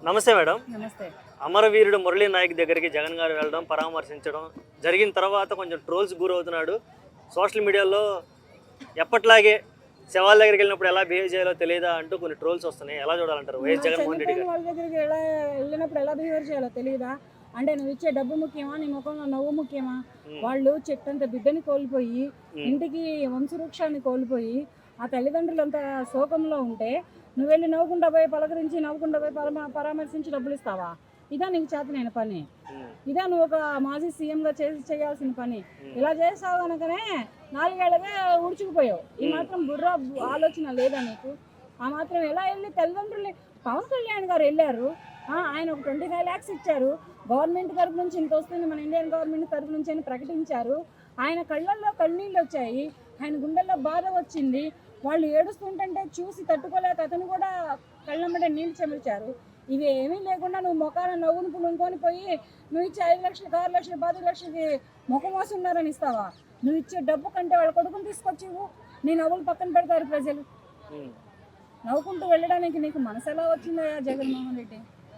నమస్తే మేడం. నమస్తే. అమరవీరుడు మురళీ నాయక్ దగ్గరికి జగన్ గారు వెళ్ళడం, పరామర్శించడం జరిగిన తర్వాత కొంచెం ట్రోల్స్ గురవుతున్నాడు. సోషల్ మీడియాలో ఎప్పట్లాగే శవాల దగ్గరికి వెళ్ళినప్పుడు ఎలా బిహేవ్ చేయాలో తెలియదా అంటూ కొన్ని ట్రోల్స్ వస్తున్నాయి. ఎలా చూడాలంటారు వైఎస్ జగన్మోహన్ రెడ్డి గారు? వాళ్ళ దగ్గరికి వెళ్ళినప్పుడు ఎలా బిహేవ్ చేయాలో తెలియదా? అంటే నువ్వు ఇచ్చే డబ్బు ముఖ్యమా, నీ ముఖంలో నవ్వు ముఖ్యమా? వాళ్ళు చెట్టంత బిడ్డని కోల్పోయి, ఇంటికి వంశవృక్షాన్ని కోల్పోయి, ఆ తల్లిదండ్రులంతా శోకంలో ఉంటే నువ్వు వెళ్ళి నవ్వుకుంటా పోయి పలకరించి, నవ్వుకుంటా పోయి పరామర్శించి డబ్బులు ఇస్తావా? ఇదా నీకు చేతనైన పని? ఇదా నువ్వు ఒక మాజీ సీఎంగా చేయాల్సిన పని? ఇలా చేసావు కనుకనే 4 ఏళ్ళగా ఉడుచుకుపోయావు. ఈ మాత్రం బుర్ర ఆలోచన లేదా నీకు? ఆ మాత్రం ఎలా వెళ్ళి తల్లిదండ్రులు? పవన్ కళ్యాణ్ గారు వెళ్ళారు, ఆయన ఒక 25 lakhs ఇచ్చారు. గవర్నమెంట్ తరఫు నుంచి ఇంత వస్తుంది, మన ఇండియన్ గవర్నమెంట్ తరఫు నుంచి అని ప్రకటించారు. ఆయన కళ్ళల్లో కన్నీళ్ళు వచ్చాయి, ఆయన గుండెల్లో బాధ వచ్చింది. వాళ్ళు ఏడుస్తుంటే చూసి తట్టుకోలేక అతను కూడా కళ్ళమ్మడే నీళ్ళు చెమిర్చారు. ఇవి ఏమీ లేకుండా నువ్వు ముఖాన నవ్వును పులుకొని పోయి నువ్వు ఇచ్చే 5 లక్షలు, 6 లక్షలు, 10 లక్షలకి ముఖం మోసున్నారని ఇస్తావా? నువ్వు ఇచ్చే డబ్బు కంటే వాళ్ళ కొడుకుని తీసుకొచ్చి నీ నవ్వులు పక్కన పెడతారు ప్రజలు. నవ్వుకుంటూ వెళ్ళడానికి నీకు మనసు ఎలా వచ్చిందా జగన్మోహన్ రెడ్డి?